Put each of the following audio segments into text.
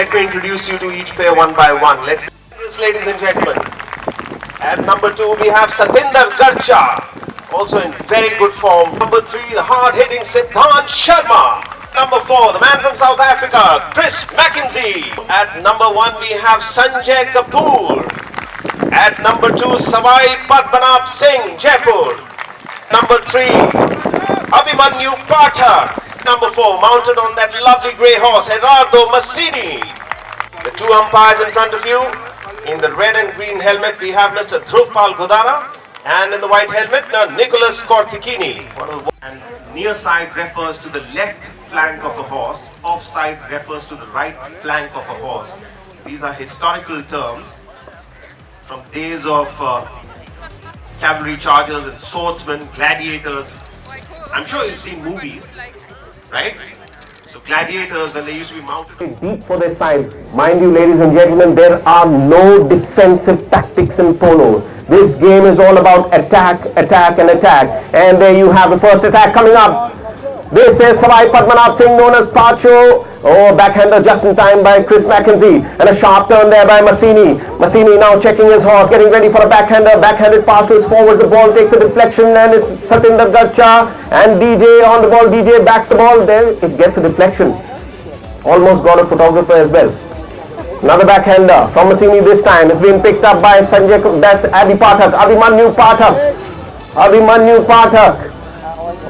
let me introduce you to each pair one by one. Let's begin this, ladies and gentlemen. At number 2, we have Satinder Garcha, also in very good form. Number 3, the hard-hitting Siddhant Sharma. Number 4, the man from South Africa, Chris Mackenzie. At number 1, we have Sanjay Kapoor. At number 2, Savai Padmanabh Singh, Jaipur. Number 3, Abhimanyu Pathak. Number 4, mounted on that lovely grey horse, Gerardo Massini. The 2 umpires in front of you. In the red and green helmet, we have Mr. Dhruvpal Godara. And in the white helmet, Nicholas Kortikini. And near side refers to the left flank of a horse. Offside refers to the right flank of a horse. These are historical terms from days of cavalry chargers and swordsmen, gladiators. I'm sure you've seen movies, right? So gladiators, when they used to be mounted deep for their sides. Mind you, ladies and gentlemen, there are no defensive tactics in polo. This game is all about attack, attack and attack. And there you have the first attack coming up. This is Savai Padmanabh Singh, known as Pacho. Oh, backhander just in time by Chris Mackenzie. And a sharp turn there by Massini. Massini now checking his horse, getting ready for a backhander. Backhanded pass to his forward. The ball takes a deflection and it's Satinder Garcha. And DJ on the ball. DJ backs the ball. There it gets a deflection. Almost got a photographer as well. Another backhander from Massini this time. It's been picked up by Sanjay. That's Abhi Pathak. Abhimanyu Pathak. Abhimanyu Pathak.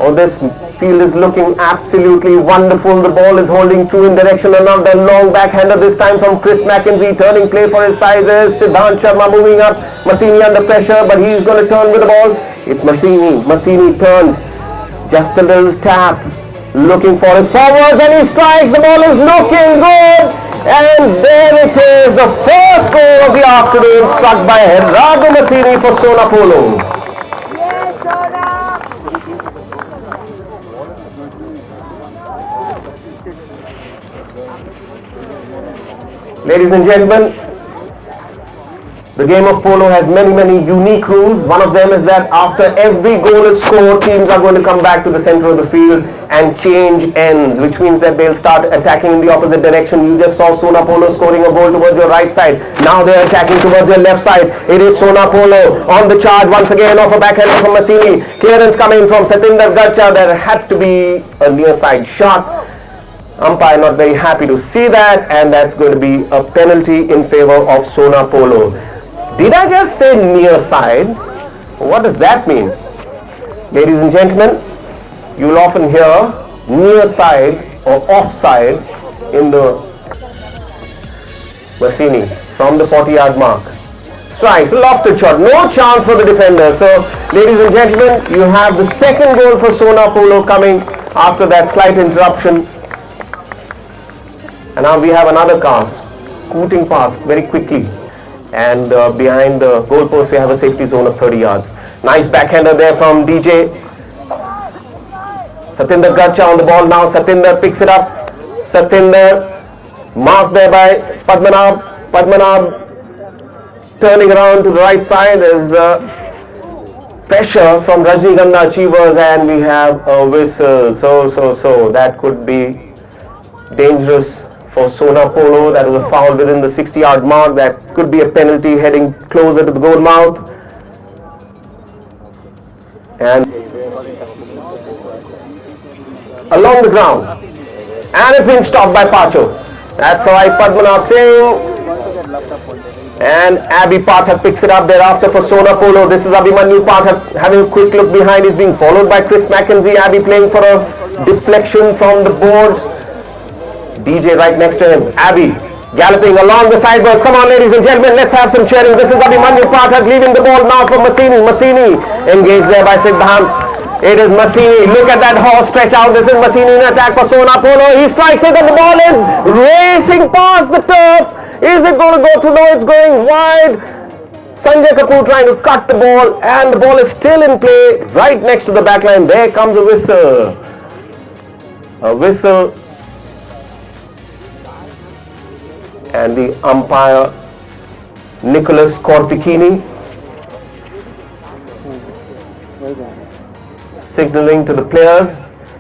Oh, this field is looking absolutely wonderful. The ball is holding true in direction. Another long backhander this time from Chris Mackenzie. Turning play for his sizes. Siddhant Sharma moving up. Massini under pressure, but he's going to turn with the ball. It's Massini. Massini turns. Just a little tap. Looking for his forwards and he strikes. The ball is looking good. And there it is. The first goal of the afternoon struck by Gerardo Massini for Sona Polo. Yes, Sona! Ladies and gentlemen, the game of polo has many unique rules. One of them is that after every goal is scored, teams are going to come back to the center of the field and change ends, which means that they'll start attacking in the opposite direction. You just saw Sona Polo scoring a goal towards your right side. Now they're attacking towards your left side. It is Sona Polo on the charge once again off a backhand from Massini. Clearance coming from Satinder Garcha. There had to be a near side shot. Umpire not very happy to see that, and that's going to be a penalty in favor of Sona Polo. Did I just say near side? What does that mean? Ladies and gentlemen, you'll often hear near side or offside in the Massini from the 40-yard mark. Strikes, lofted shot, no chance for the defender. So, ladies and gentlemen, you have the second goal for Sona Polo coming after that slight interruption. And now we have another car, scooting past very quickly. And behind the goalpost we have a safety zone of 30 yards. Nice backhander there from DJ. Satinder Garcha on the ball now. Satinder picks it up. Satinder marked there by Padmanabh. Padmanabh turning around to the right side. There's pressure from Rajnigandha Achievers and we have a whistle. So that could be dangerous for Sona Polo. That was a foul within the 60-yard mark. That could be a penalty heading closer to the goal mouth. And along the ground. And it's been stopped by Pacho. That's why Padmanabh Singh. And Abhi Pathak picks it up thereafter for Sona Polo. This is Abhimanyu Pathak having a quick look behind. He's being followed by Chris Mackenzie. Abhi playing for a deflection from the boards. DJ right next to him. Abhi galloping along the sideboard. Come on, ladies and gentlemen, let's have some cheering. This is Abhimanyu Pathak leaving the ball now for Massini. Massini engaged there by Siddhant. It is Massini. Look at that horse stretch out. This is Massini in attack for Sona Polo. He strikes it and the ball is racing past the turf. Is it going to go through? No, it's going wide. Sanjay Kapoor trying to cut the ball and the ball is still in play right next to the back line. There comes a whistle. A whistle. And the umpire Nicholas Kortikini signaling to the players.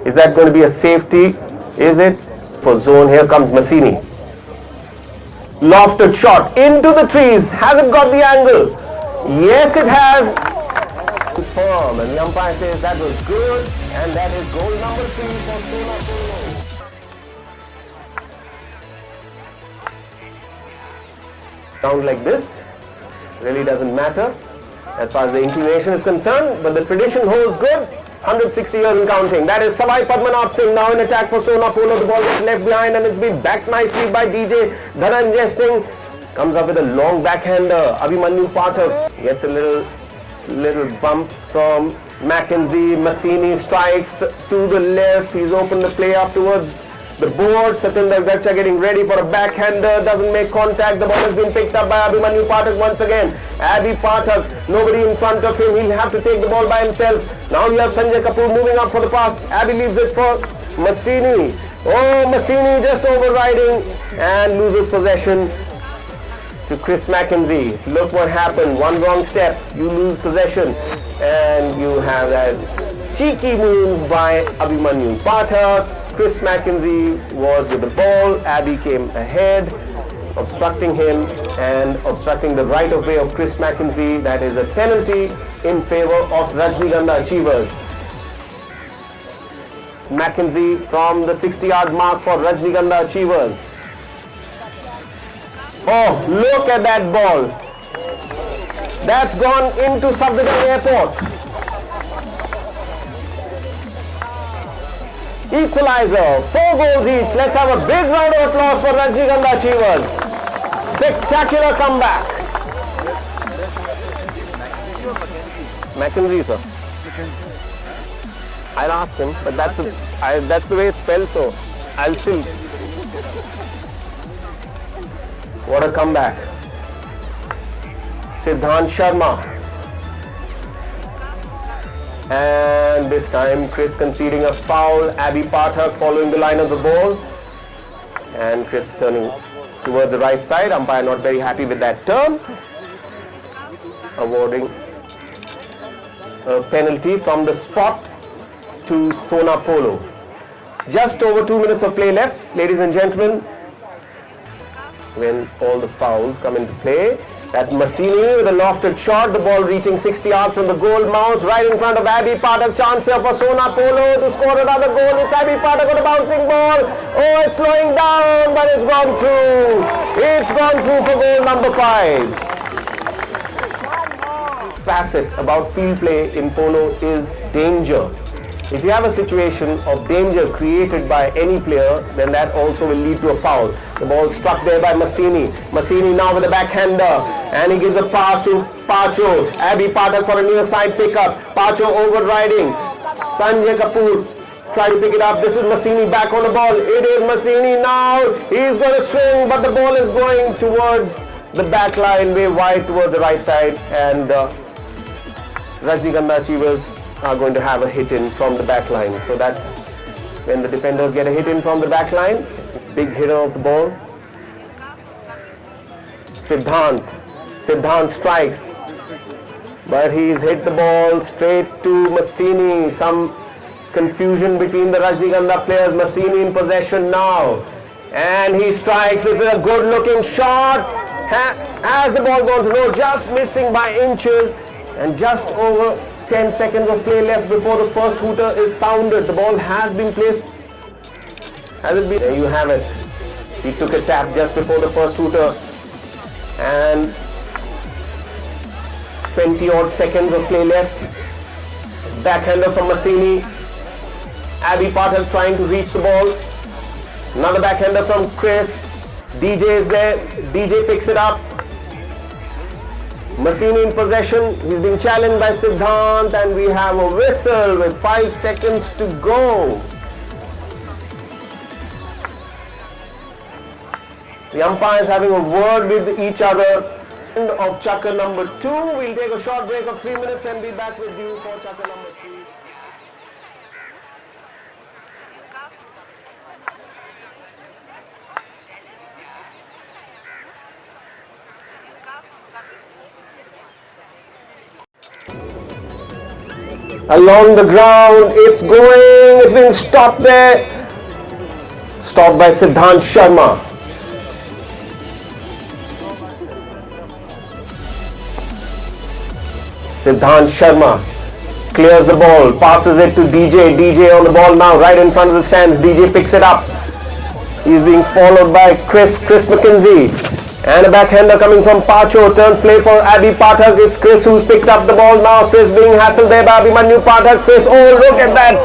Is that going to be a safety? Is it? For zone, here comes Massini. Lofted shot into the trees. Has it got the angle? Yes, it has. Firm, and the umpire says that was good, and that is goal number 3 for Sona Polo. Sound like this really doesn't matter as far as the inclination is concerned, but the tradition holds good. 160 years in counting. That is Savai Padmanabh Singh now in attack for Sona Polo. The ball gets left behind and it's been backed nicely by DJ Dhananjay Singh. Comes up with a long backhander. Abhimanyu Pathak gets a little bump from Mackenzie. Massini strikes to the left. He's opened the play up towards the board. Satinder Garcha getting ready for a backhander. Doesn't make contact. The ball has been picked up by Abhimanyu Pathak once again. Abhi Pathak, nobody in front of him. He'll have to take the ball by himself. Now you have Sanjay Kapoor moving up for the pass. Abhi leaves it for Massini. Oh, Massini just overriding and loses possession to Chris Mackenzie. Look what happened. One wrong step, you lose possession. And you have that cheeky move by Abhimanyu Pathak. Chris Mackenzie was with the ball. Abhi came ahead, obstructing him and obstructing the right of way of Chris Mackenzie. That is a penalty in favor of Rajnigandha Achievers. Mackenzie from the 60-yard mark for Rajnigandha Achievers. Oh, look at that ball. That's gone into Safdarjung Airport. Equalizer, 4 goals each. Let's have a big round of applause for Rajnigandha Achievers. Spectacular comeback. Mackenzie, sir. I'll ask him, but that's the way it's spelled, so I'll still. What a comeback. Siddhant Sharma. And this time Chris conceding a foul. Abhi Pathak following the line of the ball. And Chris turning towards the right side. Umpire not very happy with that turn. Awarding a penalty from the spot to Sona Polo. Just over 2 minutes of play left, ladies and gentlemen, when all the fouls come into play. That's Massini with a lofted shot, the ball reaching 60 yards from the goal mouth, right in front of Abhi Pathak. Chance here for Sona Polo to score another goal. It's Abhi Pathak with a bouncing ball. Oh, it's slowing down, but it's gone through. It's gone through for goal number 5. Facet about field play in polo is danger. If you have a situation of danger created by any player, then that also will lead to a foul. The ball struck there by Massini. Massini now with a backhander. And he gives a pass to Pacho. Abhi Pathak for a near side pickup. Pacho overriding. Sanjay Kapoor try to pick it up. This is Massini back on the ball. It is Massini now. He's going to swing, but the ball is going towards the back line, way wide towards the right side. And Rajnigandha Achievers are going to have a hit in from the back line. So that's when the defenders get a hit in from the back line. Big hitter of the ball. Siddhant strikes, but he's hit the ball straight to Massini. Some confusion between the Rajnigandha players. Massini in possession now, and he strikes. This is a good looking shot. Has the ball gone through? Just missing by inches, and just over 10 seconds of play left before the first hooter is sounded. The ball has been placed. Has it been? There you have it. He took a tap just before the first hooter. And 20 odd seconds of play left. Backhander from Massini. Abhi Pathak trying to reach the ball. Another backhander from Chris. DJ is there. DJ picks it up. Massini in possession. He's being challenged by Siddhant, and we have a whistle with 5 seconds to go. The umpires having a word with each other. End of chukker number 2. We'll take a short break of 3 minutes and be back with you for chukker number 3. Along the ground, it's going, it's been stopped there. Stopped by Siddhant Sharma. Siddhant Sharma clears the ball, passes it to DJ. DJ on the ball now, right in front of the stands. DJ picks it up. He's being followed by Chris Mackenzie. And a backhander coming from Pacho. Turns play for Abhi Pathak. It's Chris who's picked up the ball now. Chris being hassled there by Abhimanyu Pathak. Chris, oh look at that.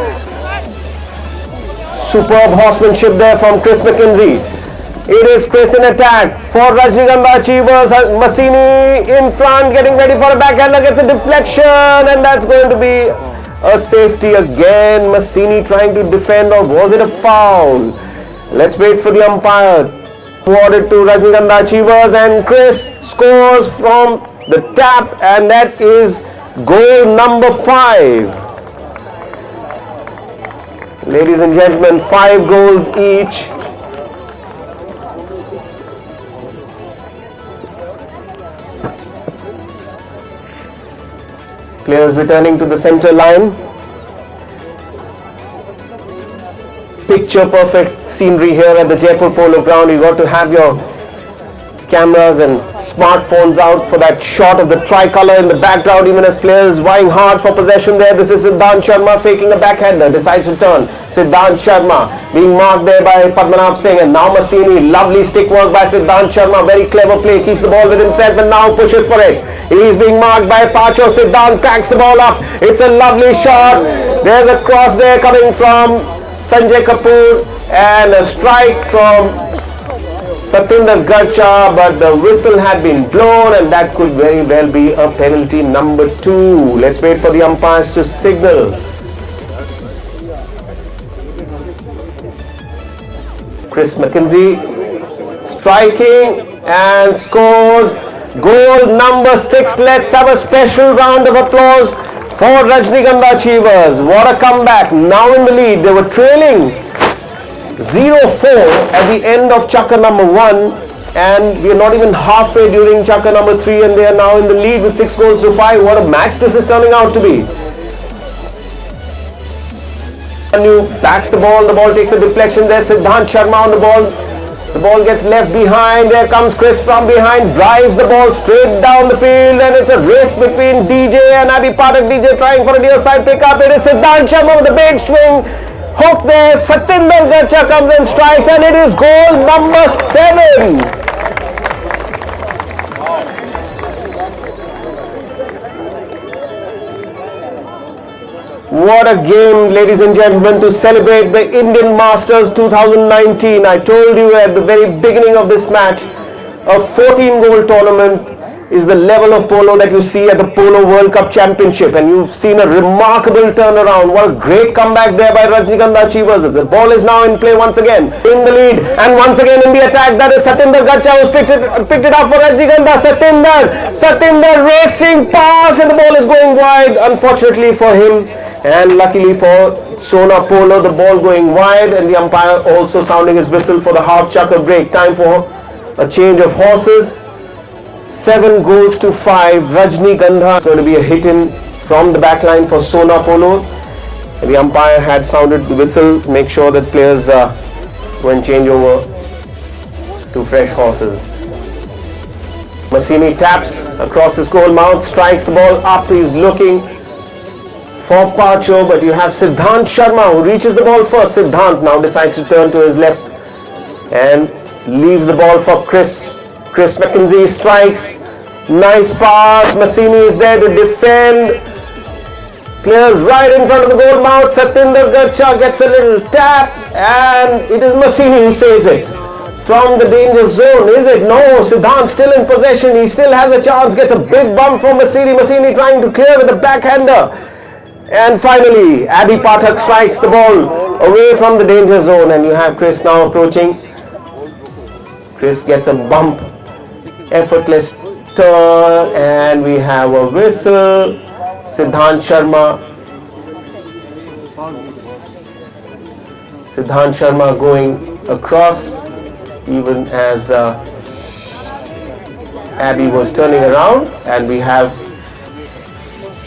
Superb horsemanship there from Chris Mackenzie. It is Chris in attack for Rajnigandha Achievers. Massini in front, getting ready for a backhander, gets a deflection, and that's going to be a safety again. Massini trying to defend, or was it a foul? Let's wait for the umpire. Awarded to Rajnigandha Achievers, and Chris scores from the tap, and that is goal number 5. Ladies and gentlemen, 5 goals each. Players returning to the center line. Picture perfect scenery here at the Jaipur Polo Ground. You got to have your cameras and smartphones out for that shot of the tricolour in the background, even as players vying hard for possession there. This is Siddhant Sharma faking a backhander, decides to turn. Siddhant Sharma being marked there by Padmanabh Singh, and now Massini. Lovely stick work by Siddhant Sharma, very clever play, keeps the ball with himself and now pushes for it. He's being marked by Pacho. Siddhant cracks the ball up. It's a lovely shot. There's a cross there coming from Sanjay Kapoor and a strike from Satinder Garcha, but the whistle had been blown and that could very well be a penalty number 2. Let's wait for the umpires to signal. Chris Mackenzie striking and scores goal number 6. Let's have a special round of applause for Rajnigandha Achievers. What a comeback. Now in the lead. They were trailing 0-4 at the end of chukker number 1, and we are not even halfway during chukker number 3, and they are now in the lead with 6 goals to 5. What a match this is turning out to be. Backs the ball takes a deflection there. Siddhant Sharma on the ball. The ball gets left behind. There comes Chris from behind, drives the ball straight down the field, and it's a race between DJ and Abhi Pathak. DJ trying for a near side pickup. It is Siddhant Sharma with a big swing. Hook there. Satinder Garcha comes and strikes, and it is goal number 7. What a game, ladies and gentlemen, to celebrate the Indian Masters 2019. I told you at the very beginning of this match, a 14-goal tournament is the level of polo that you see at the Polo World Cup Championship, and you've seen a remarkable turnaround. What a great comeback there by Rajnigandha Achievers. The ball is now in play once again, in the lead, and once again in the attack. That is Satinder Garcha who's picked it up for Rajnigandha. Satinder racing pass, and the ball is going wide, unfortunately for him. And luckily for Sona Polo, the ball going wide, and the umpire also sounding his whistle for the half chukker break. Time for a change of horses. 7 goals to 5. Rajnigandha is going to be a hit in from the back line for Sona Polo. And the umpire had sounded the whistle to make sure that players go and change over to fresh horses. Massini taps across his goal mouth, strikes the ball up. He's looking for Pacho, but you have Siddhant Sharma who reaches the ball first. Siddhant now decides to turn to his left and leaves the ball for Chris. Chris Mackenzie strikes. Nice pass. Massini is there to defend. Players right in front of the goal mouth. Satinder Garcha gets a little tap, and it is Massini who saves it from the danger zone. Is it? No. Siddhant still in possession. He still has a chance. Gets a big bump from Massini. Massini trying to clear with a backhander. And finally, Abhi Pathak strikes the ball away from the danger zone, and you have Chris now approaching. Chris gets a bump, effortless turn, and we have a whistle. Siddhant Sharma going across, even as Abhi was turning around, and we have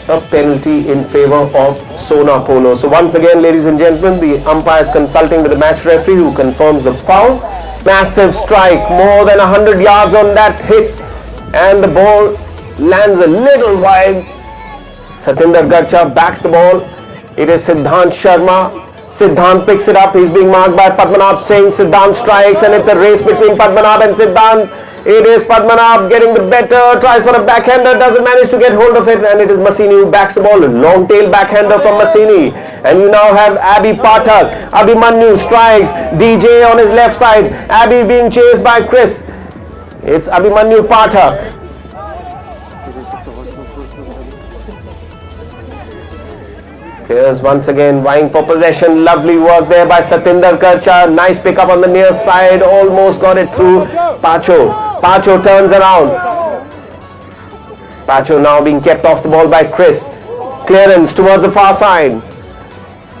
a penalty in favor of Sona Polo. So once again, ladies and gentlemen, the umpire is consulting with the match referee, who confirms the foul. Massive strike, more than 100 yards on that hit, and the ball lands a little wide Satinder Garcha backs the ball. It is Siddhant Sharma. Siddhant picks it up. He's being marked by Padmanabh Singh. Siddhant strikes and it's a race between Padmanabh and Siddhant. It is Padmanabh getting the better. Tries for a backhander. Doesn't manage to get hold of it. And it is Massini who backs the ball. Long tail backhander from Massini. And you now have Abhi Pathak. Abhimanyu strikes. DJ on his left side. Abhi being chased by Chris. It's Abhimanyu Pathak. Here's once again vying for possession. Lovely work there by Satinder Garcha. Nice pickup on the near side. Almost got it through. Pacho turns around. Pacho now being kept off the ball by Chris. Clearance towards the far side.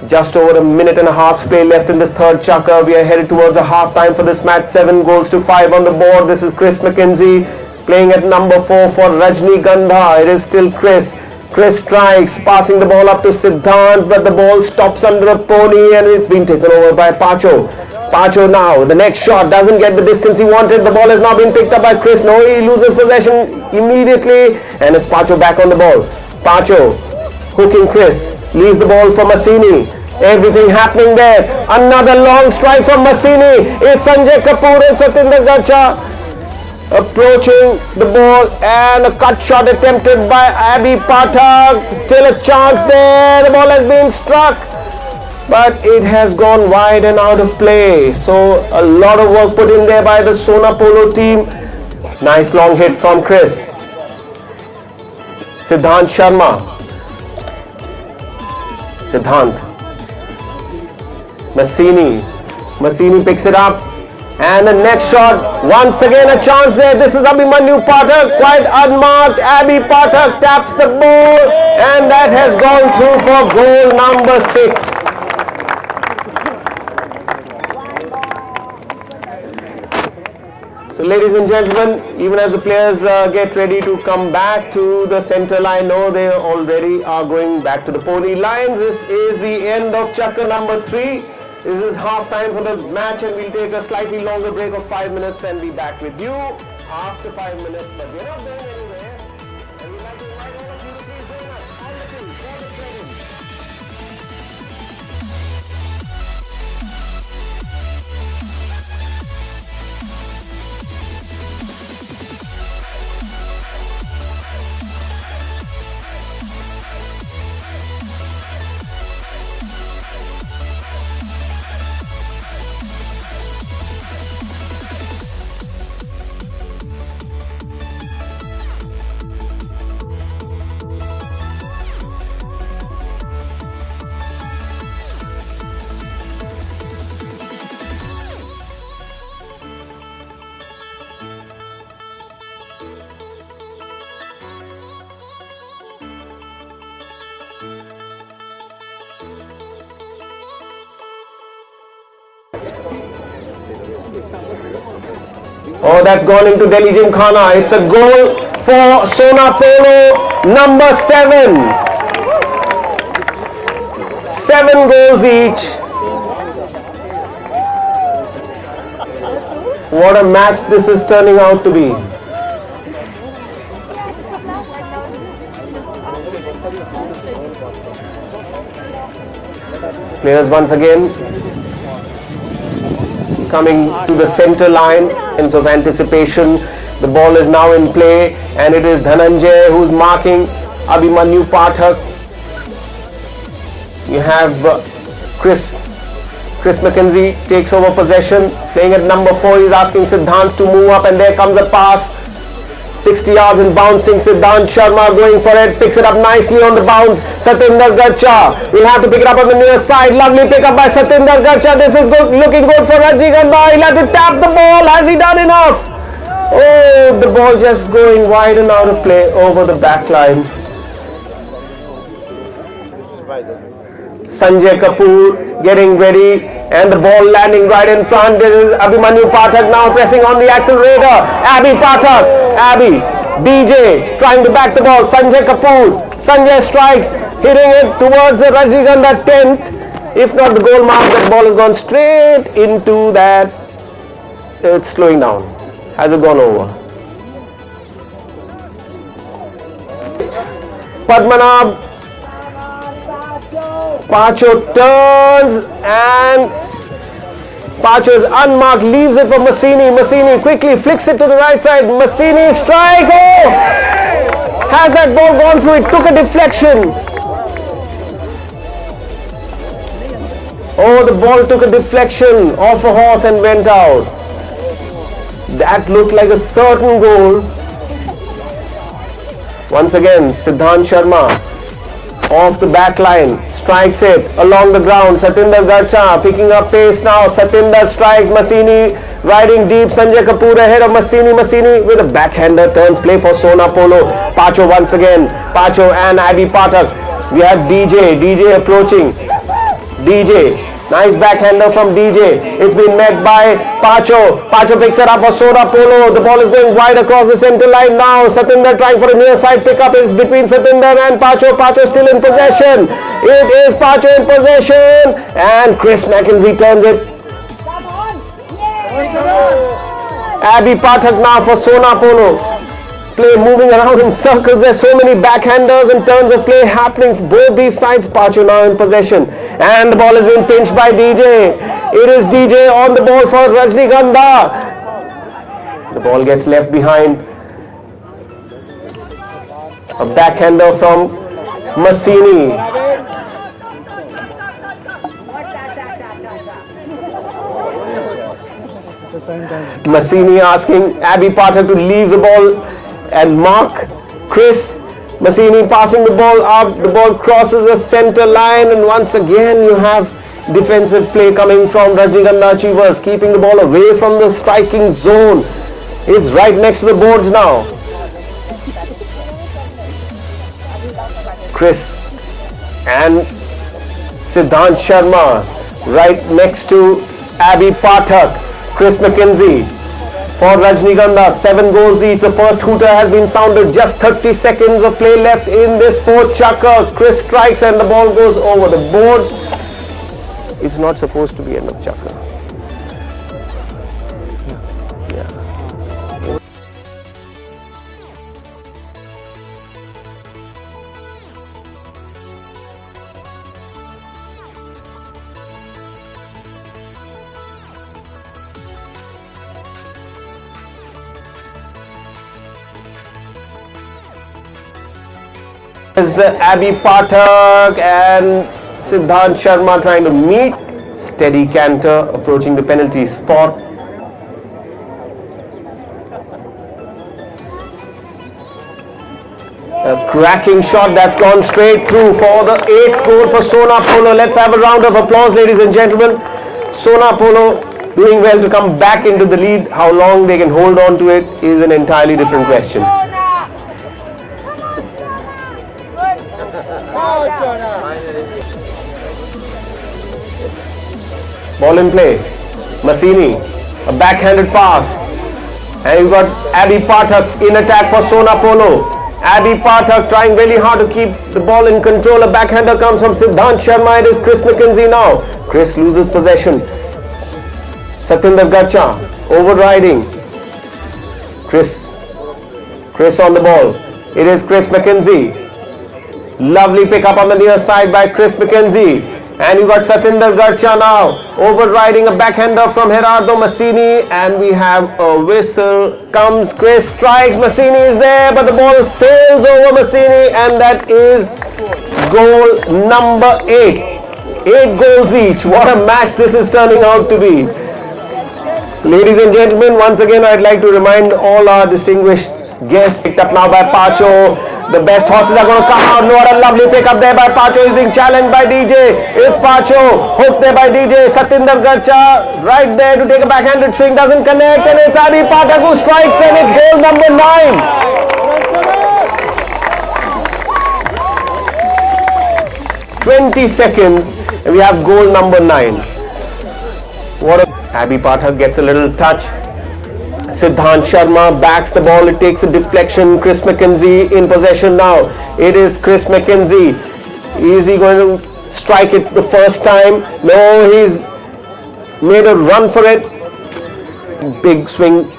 Just over a minute and a half play left in this third chukker. We are headed towards a half time for this match. 7-5 on the board. This is Chris Mackenzie playing at number 4 for Rajnigandha. It is still Chris. Chris strikes, passing the ball up to Siddhant, but the ball stops under a pony and it's been taken over by Pacho. Pacho now, the next shot doesn't get the distance he wanted. The ball has now been picked up by Chris. No, he loses possession immediately and it's Pacho back on the ball. Pacho hooking Chris, leaves the ball for Massini. Everything happening there. Another long strike from Massini. It's Sanjay Kapoor and Satinder Garcha approaching the ball and a cut shot attempted by Abhi Pathak. Still a chance there. The ball has been struck, but it has gone wide and out of play. So a lot of work put in there by the Sona Polo team. Nice long hit from Chris. Siddhant Sharma. Siddhant. Massini picks it up. And the next shot, once again a chance there. This is Abhimanyu Pathak, quite unmarked. Abhi Pathak taps the ball and that has gone through for goal number 6. So ladies and gentlemen, even as the players get ready to come back to the center line, no, they already are going back to the pony lines. This is the end of chukker number 3. This is half time for the match and we'll take a slightly longer break of 5 minutes and be back with you after 5 minutes. But we're not going anywhere. And we'd like to invite all of you to please join us. Attitude, for the trading. Oh, that's gone into Delhi Gymkhana. It's a goal for Sona Polo, number 7. 7 goals each. What a match this is turning out to be. Players once again coming to the center line. Sense of anticipation. The ball is now in play and it is Dhananjay who's marking Abhimanyu Pathak. You have Chris Mackenzie takes over possession, playing at number 4. He's asking Siddhant to move up and there comes a pass. 60 yards and bouncing. Siddhant Sharma going for it, picks it up nicely on the bounce. Satinder Garcha will have to pick it up on the near side. Lovely pick up by Satinder Garcha. This is good, looking good for Rajnigandha. He'll have to tap the ball. Has he done enough? Oh, the ball just going wide and out of play over the back line. Sanjay Kapoor getting ready and the ball landing right in front. This is Abhimanyu Pathak now pressing on the accelerator. Abhi Pathak, Abhi, DJ trying to back the ball. Sanjay Kapoor, Sanjay strikes, hitting it towards the Rajnigandha tent. If not the goal mark, that ball has gone straight into that. It's slowing down. Has it gone over? Padmanabh Pacho turns and Pacho is unmarked, leaves it for Massini. Massini quickly flicks it to the right side. Massini strikes. Oh! Has that ball gone through? It took a deflection. Oh, the ball took a deflection off a horse and went out. That looked like a certain goal. Once again, Siddhant Sharma off the back line, strikes it along the ground. Satinder Garcha picking up pace now. Satinder strikes. Massini riding deep. Sanjay Kapoor ahead of Massini. Massini with a backhander turns play for Sona Polo. Pacho once again. Pacho and Abhi Pathak. We have DJ. DJ approaching. DJ. Nice backhander from DJ. It's been met by Pacho. Pacho picks it up for Sona Polo. The ball is going wide across the center line now. Satinder trying for a near side pickup. It's between Satinder and Pacho. Pacho still in possession. It is Pacho in possession. And Chris Mackenzie turns it. Abhi Pathak now for Sona Polo. Play moving around in circles. There's so many backhanders and turns of play happening for both these sides. Pacho now in possession. And the ball has been pinched by DJ. It is DJ on the ball for Rajnigandha. The ball gets left behind. A backhander from Massini. Massini asking Abhi Pathak to leave the ball and mark Chris. Massini passing the ball up. The ball crosses the center line, and once again you have defensive play coming from Rajnigandha Achievers, keeping the ball away from the striking zone. It's right next to the boards now. Chris and Siddhant Sharma right next to Abhi Pathak. Chris Mackenzie for Rajnigandha, 7 goals each. The first hooter has been sounded. Just 30 seconds of play left in this fourth chukker. Chris strikes and the ball goes over the boards. It's not supposed to be end of chukker. Abhi Pathak and Siddhant Sharma trying to meet. Steady canter approaching the penalty spot. A cracking shot that's gone straight through for the 8th goal for Sona Polo. Let's have a round of applause, ladies and gentlemen. Sona Polo doing well to come back into the lead. How long they can hold on to it is an entirely different question. Ball in play. Massini, a backhanded pass. And you've got Abhi Pathak in attack for Sona Polo. Abhi Pathak trying really hard to keep the ball in control. A backhander comes from Siddhant Sharma. It is Chris Mackenzie now. Chris loses possession. Satinder Garcha overriding. Chris on the ball. It is Chris Mackenzie. Lovely pick up on the near side by Chris Mackenzie. And you got Satinder Garcha now overriding a backhander from Gerardo Massini, and we have a whistle. Comes Chris, strikes. Massini is there, but the ball sails over Massini, and that is goal number 8. 8 goals each. What a match this is turning out to be. Ladies and gentlemen, once again I'd like to remind all our distinguished guests, picked up now by Pacho. The best horses are going to come out. What a lovely pick up there by Pacho. He's being challenged by DJ. It's Pacho. Hooked there by DJ. Satinder Garcha right there to take a backhanded swing. Doesn't connect. And it's Abhi Pathak who strikes. And it's goal number 9. 20 seconds. And we have goal number 9. What a... Abhi Pathak gets a little touch. Siddhant Sharma backs the ball. It takes a deflection. Chris Mackenzie in possession now. It is Chris Mackenzie. Is he going to strike it the first time? No, he's made a run for it. Big swing.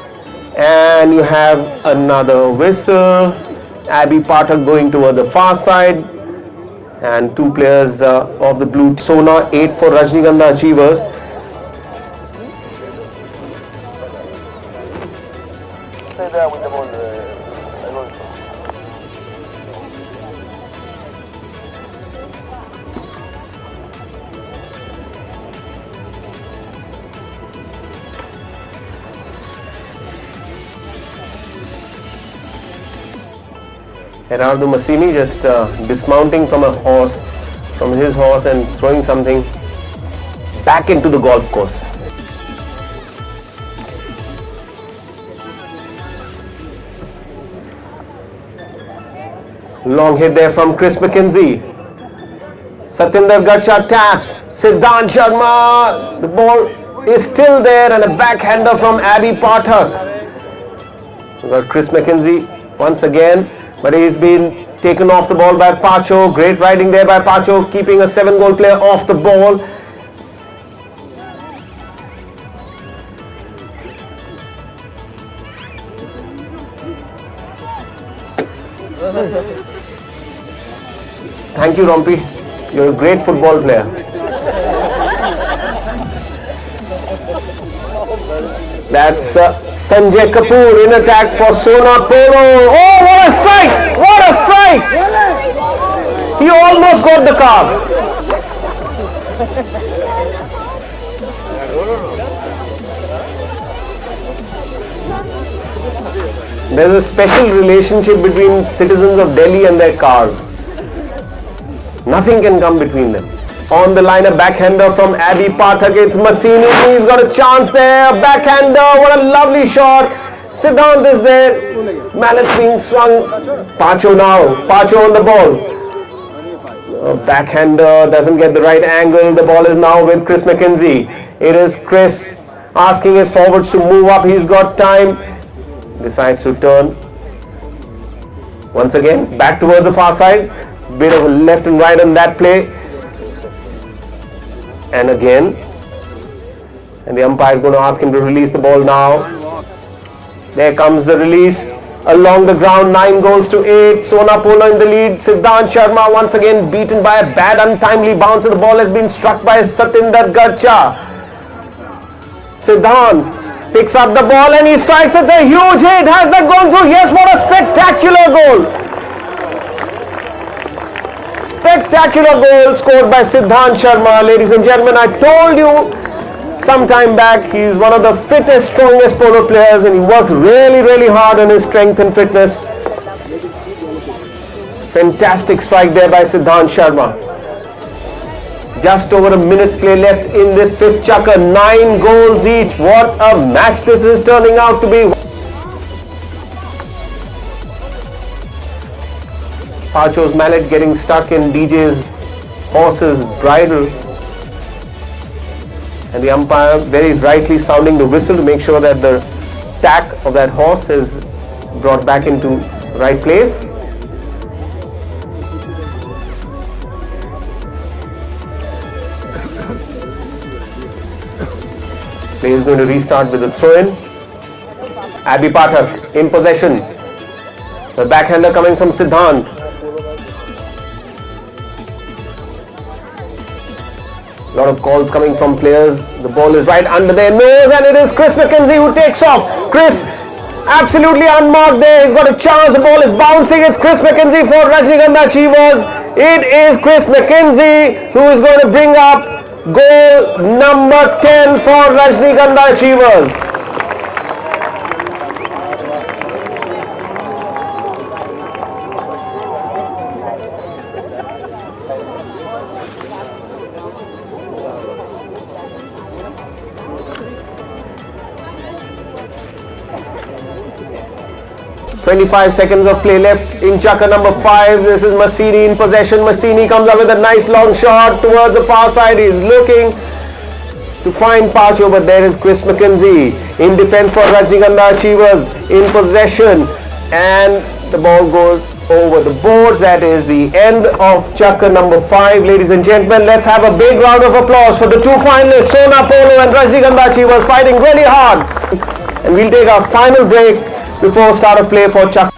And you have another whistle. Abhi Pathak going toward the far side. and two players of the blue. Sona 8 for Rajnigandha Achievers. Stay there with the ball. Gerardo Massini just dismounting from his horse and throwing something back into the golf course. Long hit there from Chris Mackenzie. Satinder Garcha taps. Siddhant Sharma. The ball is still there and a backhander from Abby Pathak. We got Chris Mackenzie once again. But he's been taken off the ball by Pacho. Great riding there by Pacho, keeping a 7-goal player off the ball. Thank you, Rompi. You're a great football player. That's Sanjay Kapoor in attack for Sona Polo. Oh, what a strike! What a strike! He almost got the car. There's a special relationship between citizens of Delhi and their cars. Nothing can come between them. On the line, a backhander from Abby Pathak. It's Massini. He's got a chance there. Backhander. What a lovely shot. Siddhant is there. Mallet's being swung. Pacho now. Pacho on the ball. Backhander doesn't get the right angle. The ball is now with Chris Mackenzie. It is Chris asking his forwards to move up. He's got time. Decides to turn. Once again, back towards the far side. Bit of a left and right on that play. And again, and the umpire is going to ask him to release the ball now. There comes the release along the ground. 9 goals to 8. Sona Polo in the lead. Siddhant Sharma once again beaten by a bad untimely bounce, and the ball has been struck by Satinder Garcha. Siddhant picks up the ball and he strikes it. A huge hit. Has that gone through? Yes, what a spectacular goal. Spectacular goal scored by Siddhant Sharma. Ladies and gentlemen, I told you some time back, he's one of the fittest, strongest polo players, and he works really, really hard on his strength and fitness. Fantastic strike there by Siddhant Sharma. Just over a minute's play left in this 5th chukker. 9 goals each. What a match this is turning out to be. Pacho's mallet getting stuck in DJ's horse's bridle, and the umpire very rightly sounding the whistle to make sure that the tack of that horse is brought back into the right place. Play is going to restart with a throw-in. Abby Pathak in possession. The backhander coming from Siddhant. A lot of calls coming from players. The ball is right under their nose, and it is Chris Mackenzie who takes off. Chris absolutely unmarked there. He's got a chance. The ball is bouncing. It's Chris Mackenzie for Rajnigandha Achievers. It is Chris Mackenzie who is going to bring up goal number 10 for Rajnigandha Achievers. 25 seconds of play left in chukker number 5. This is Massini in possession. Massini comes up with a nice long shot towards the far side. He's looking to find Pacho, but there is Chris Mackenzie in defense for Rajnigandha Achievers in possession, and the ball goes over the boards. That is the end of chukker number 5. Ladies and gentlemen, let's have a big round of applause for the two finalists, Sona Polo and Rajnigandha Achievers, fighting really hard. And we'll take our final break before start of play for chukker.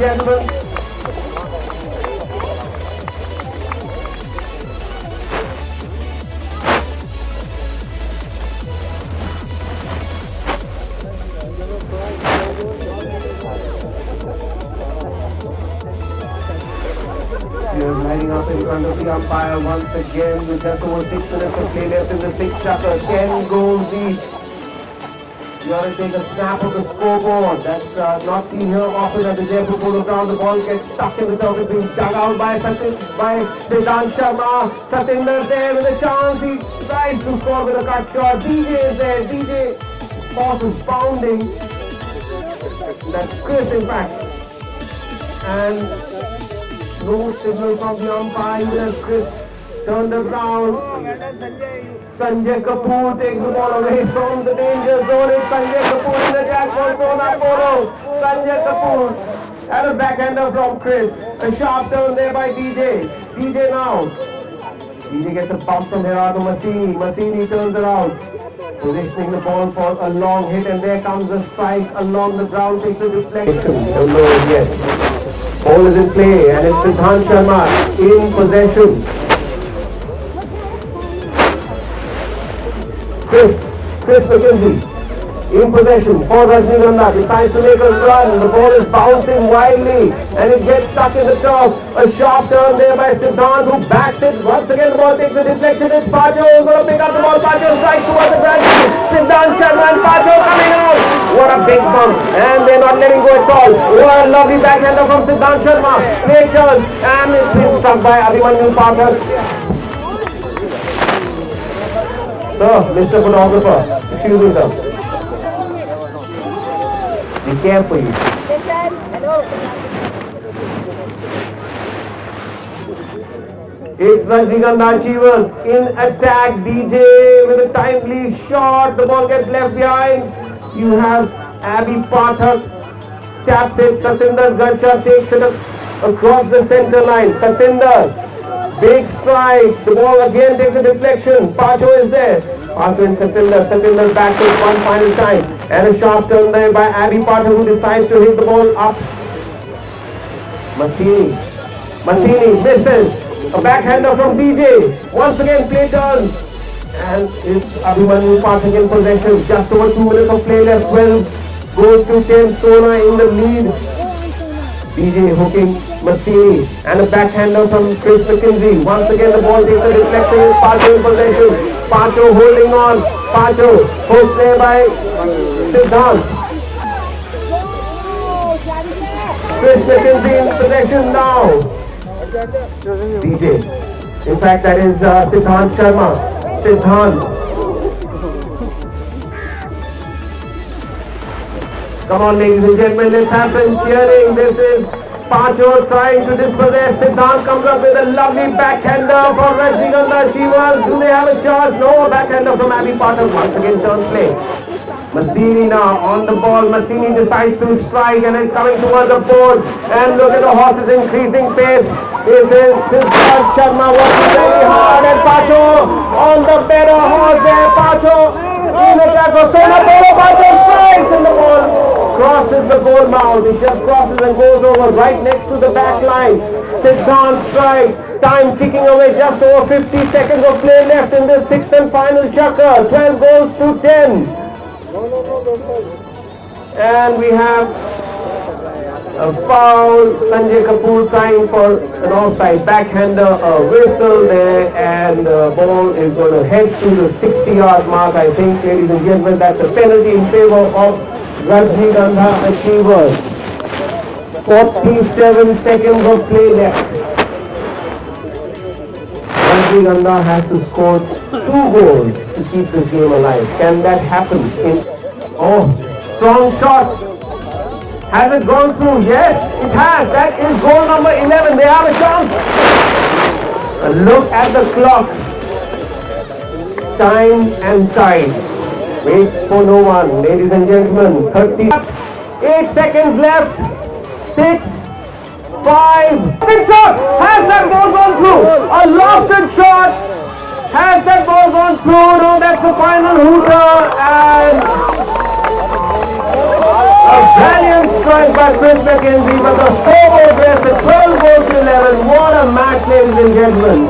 Gentlemen. You're lining up in front of the umpire once again with just over 6 minutes of play left in the sixth chukker. 10 goals each. You want to take a snap of the scoreboard. That's not seen here often at the Delhi Fall Polo. The ball gets stuck in the turf. It's being dug out by Siddhant Sharma. Satinder there with a chance. He tries to score with a cut shot. DJ is there. DJ boss is bounding. That's Chris in fact. And no signal from the umpire. There's Chris turned around. Sanjay Kapoor takes the ball away from the danger zone. It's Sanjay Kapoor in attack for Sona Polo. Sanjay Kapoor and a backhander from Chris. A sharp turn there by DJ. DJ now. DJ gets a bump from Gerardo Massini. Massini turns around. Positioning the ball for a long hit, and there comes the strike along the ground. Takes a deflection. Don't know it yet. Ball is in play, and it's Siddhant Sharma in possession. Chris Mackenzie in possession for Rajnigandha. Decides to make a run. The ball is bouncing wildly and it gets stuck in the turf. A sharp turn there by Siddhant, who backs it. Once again the ball takes a deflection. It's Pacho who's going to pick up the ball. Pacho strikes towards the ground. Siddhant Sharma and Pacho coming out. What a big bump, and they're not letting go at all. What a lovely backhander from Siddhant Sharma. Great turn, and it's been struck by Abhimanyu Pathak. Sir, Mr. Photographer, excuse me, sir. Be careful. Hello. It's Rajnigandha Achievers in attack. DJ with a timely shot. The ball gets left behind. You have Abhi Pathak taps it. Satinder Garcha takes it across the center line. Satinder. Big strike. The ball again takes a deflection. Pacho is there. Pacho and Satinder back to one final time. And a sharp turn there by Abhi Pacho, who decides to hit the ball up. Massini misses. A backhander from DJ. Once again play turn. And it's Abhimanyu Pathak in possession. Just over 2 minutes of play left. 12 goes to 10. Sona in the lead. DJ hooking Massini and a backhander from Chris Mackenzie. Once again the ball takes a deflection. It's Pacho in possession. Pacho holding on. Pacho hooked there by Siddhant. Chris Mackenzie in possession now. DJ. In fact that is Siddhant Sharma. Siddhant. Come on ladies and gentlemen, let's have some cheering. This is Pacho trying to dispossess. Siddhant comes up with a lovely backhander for Rajnigandha Achievers. Do they have a chance? No, a backhander from Abhi Pathak. Once again turn play. Massini now on the ball. Massini decides to strike and it's coming towards the board. And look at the horses increasing pace. This is Siddhant Sharma working very hard, and Pacho on the better horse there. Pacho in attack for Sona Polo. Pacho strikes and the ball crosses the goal mouth. It just crosses and goes over right next to the back line. Siddhant strike. Time ticking away, just over 50 seconds of play left in this sixth and final chukker. 12 goals to 10. And we have a foul. Sanjay Kapoor trying for an offside backhander, a whistle there, and the ball is going to head to the 60-yard mark. I think, ladies and gentlemen, that's a penalty in favor of Rajnigandha Achievers. 47 seconds of play left. Rajnigandha has to score 2 goals to keep this game alive. Can that happen? Strong shot. Has it gone through? Yes, it has. That is goal number 11. They have a chance. A look at the clock. Time and tide. Wait for no one. Ladies and gentlemen, 38 seconds left. 6, 5. Big shot. Has that ball gone through? A lofted shot. Has that ball gone through? No, that's the final hooter. And a valiant strike by Chris Mackenzie. Mackenzie, but the scoreboard rests at 12 goals to 11. What a match, ladies and gentlemen.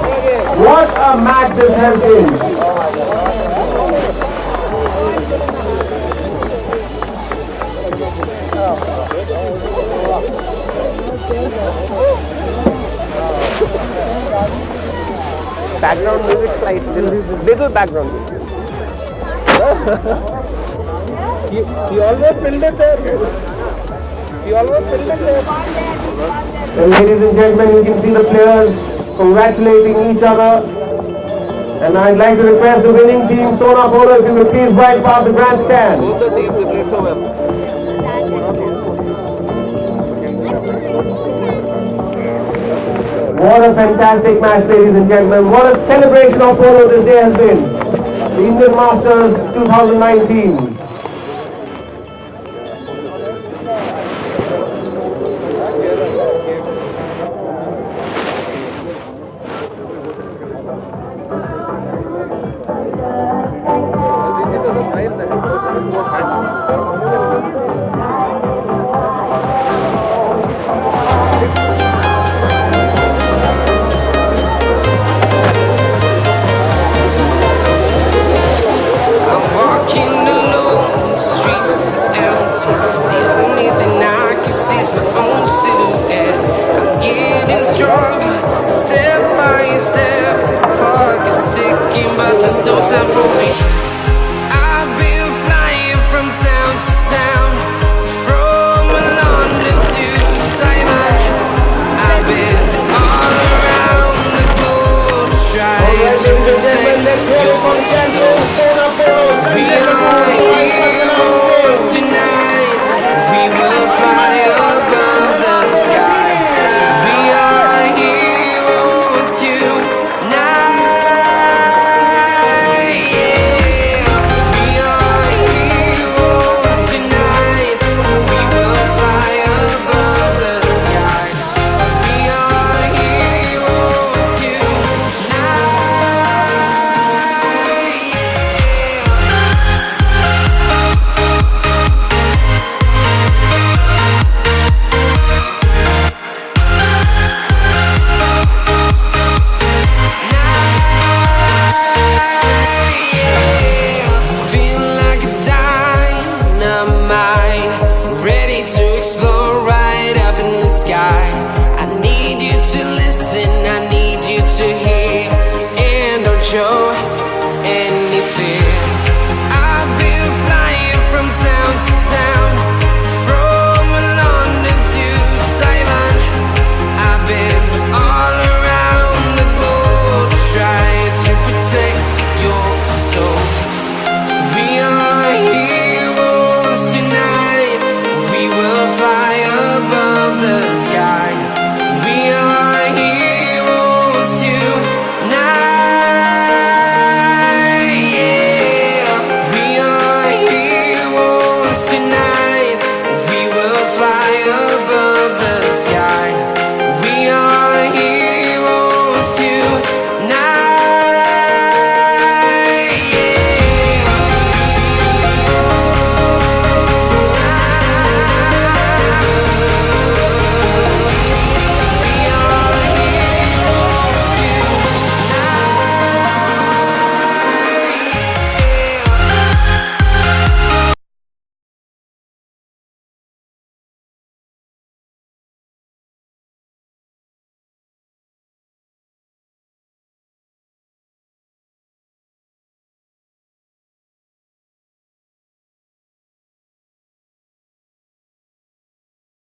What a match this has been. Background music slight, little background music. He almost filled it there. He almost filled it there. And ladies and gentlemen, you can see the players congratulating each other. And I'd like to request the winning team, Sona Polo, if you will please ride past the grandstand. Both the teams played so well. What a fantastic match, ladies and gentlemen. What a celebration of polo this day has been. The Indian Masters 2019. There's no time for me. I've been flying from town to town, from London to Taiwan. I've been all around the globe trying to protect your soul. We are heroes tonight. We will fly above the sky. We are heroes tonight. I need you to listen. I need